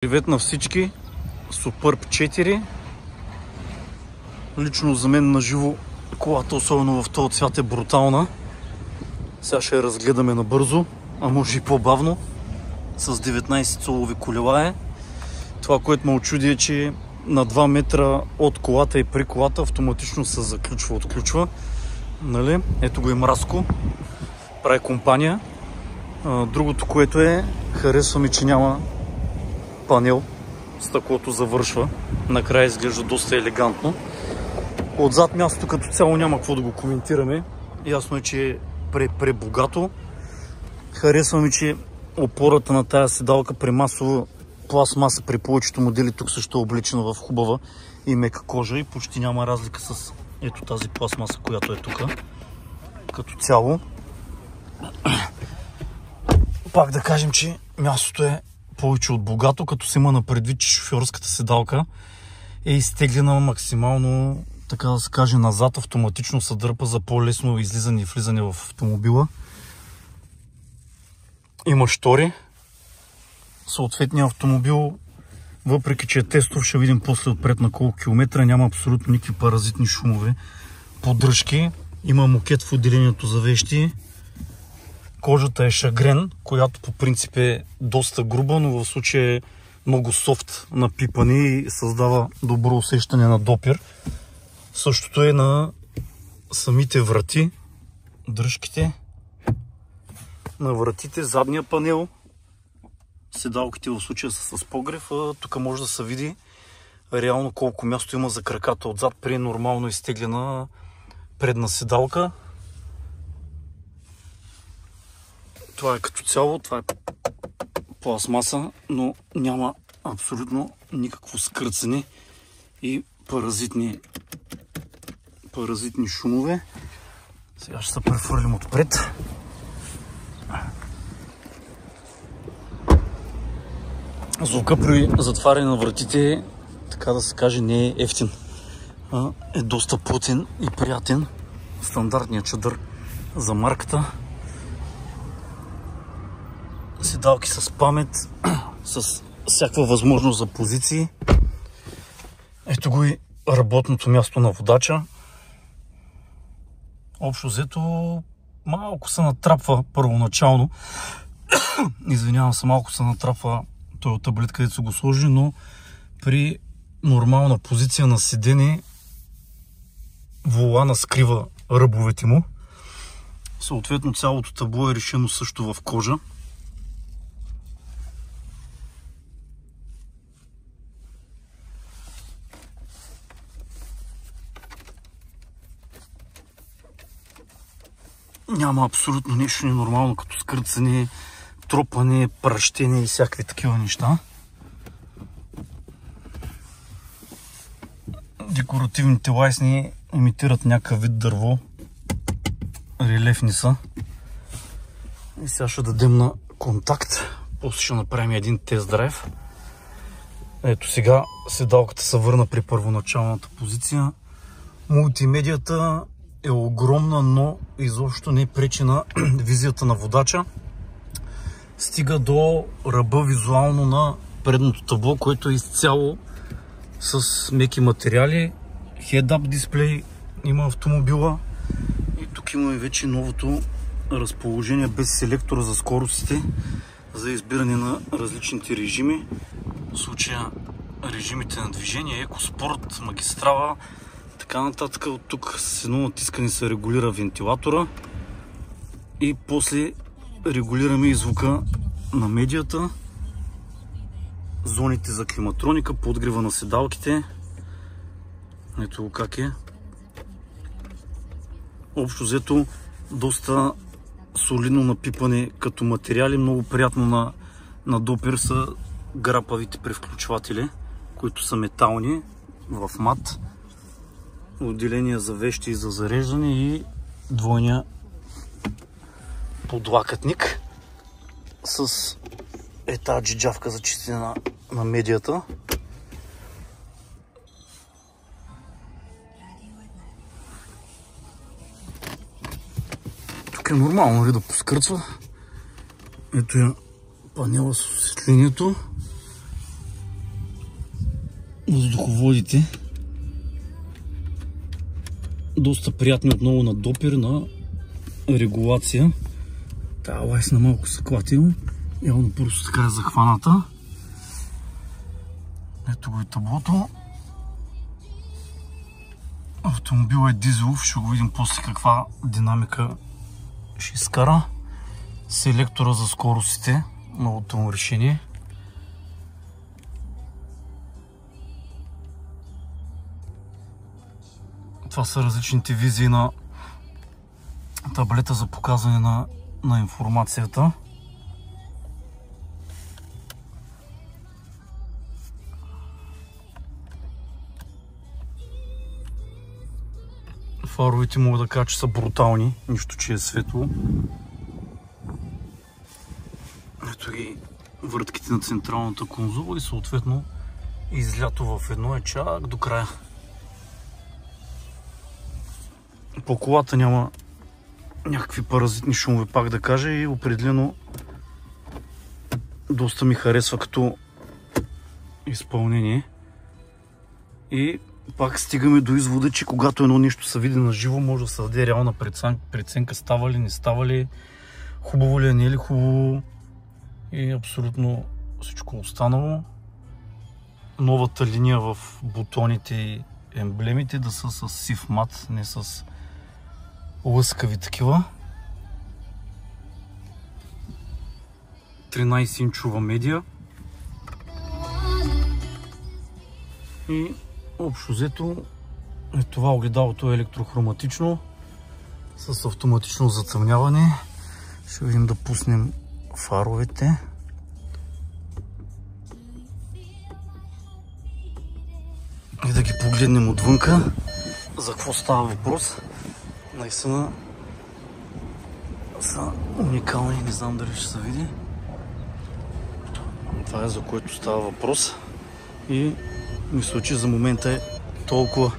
Привет на всички, Superb 4. Лично за мен на живо колата, особено в този цвят, е брутална. Сега ще я разгледаме набързо, а може и по-бавно. С 19 цолови колела е. Това, което ме очуди, е, че на 2 метра от колата и при колата автоматично се заключва, отключва. Нали? Ето го и Мраско. Прави компания. Другото, което е, харесва ми, че няма панел. Стъклото завършва. Накрая изглежда доста елегантно. Отзад мястото като цяло няма какво да го коментираме. Ясно е, че е пребогато. Харесва ми, че опората на тая седалка при масова пластмаса при повечето модели тук също е облечена в хубава и мека кожа и почти няма разлика с ето тази пластмаса, която е тук. Като цяло. Пак да кажем, че мястото е повече от богато, като се има на предвид, че шофьорската седалка е изтеглена максимално, така да се каже, назад, автоматично се дърпа за по-лесно излизане и влизане в автомобила. Има штори. Съответният автомобил, въпреки че е тестов, ще видим после отпред на колко километра, няма абсолютно никакви паразитни шумове, поддръжки. Има мокет в отделението за вещи. Кожата е шагрен, която по принцип е доста груба, но в случая е много софт на пипане и създава добро усещане на допир. Същото е на самите врати, дръжките на вратите, задния панел. Седалките в случая са с погрев, а тук може да се види реално колко място има за краката отзад при нормално изтеглена предна седалка. Това е като цяло, това е пластмаса, но няма абсолютно никакво скърцане и паразитни шумове. Сега ще се прехвърлим отпред. Звука при затваряне на вратите, така да се каже, не е ефтин. Е доста плътен и приятен. Стандартният чадър за марката. Седалки с памет, с всякаква възможност за позиции. Ето го и работното място на водача. Общо взето малко се натрапва първоначално. Извинявам се, малко се натрапва този таблет, където са го сложили, но при нормална позиция на седене волана скрива ръбовете му. Съответно цялото табло е решено също в кожа. Няма абсолютно нещо ненормално, като скърцане, тропане, пръщене и всякакви такива неща. Декоративните лайсни имитират някакъв вид дърво. Релефни са. И сега ще дадем на контакт. После ще направим един тест драйв. Ето сега седалката се върна при първоначалната позиция. Мултимедията е огромна, но изобщо не пречи на визията на водача. Стига до ръба визуално на предното табло, което е изцяло с меки материали. Head-up дисплей има автомобила. И тук имаме вече новото разположение без селектора за скоростите, за избиране на различните режими. В случая режимите на движение, екоспорт, магистрала, така нататък. От тук с едно натискане се регулира вентилатора и после регулираме и звука на медията, зоните за климатроника, подгрева на седалките. Ето го как е. Общо взето доста солидно напипане като материали, много приятно на допир са грапавите превключватели, които са метални в мат. Отделение за вещи и за зареждане и двойния подлакътник с тази джиджавка за чистене на медията. Тук е нормално ли да поскърцва. Ето я панела с осветлението. въздуховодите. Доста приятни отново на допир, на регулация. Тая лайсна малко се клатил. Явно просто така е захваната. Ето го и таблото. Автомобил е дизелов, ще го видим после каква динамика ще изкара. Селектора за скоростите, новото му решение. Това са различните визии на таблета за показване на информацията. Фаровете мога да кажа, че са брутални, нищо че е светло. Ето ги въртките на централната конзола и съответно излято в едно е чак до края. По колата няма някакви паразитни шумове, пак да кажа, и определено доста ми харесва като изпълнение. И пак стигаме до извода, че когато едно нещо се види на живо, може да се даде реална преценка, става ли, не става ли, хубаво ли е, не е ли хубаво и абсолютно всичко останало. Новата линия в бутоните и емблемите да са с сив мат, не с лъскави такива. 13-инчова медия. И общо взето това огледалото е електрохроматично с автоматично затъмняване. Ще видим да пуснем фаровете. И да ги погледнем отвънка. За какво става въпрос? Наистина са уникални, не знам дали ще се види. Това е за което става въпрос. И мисля, че за момента е толкова.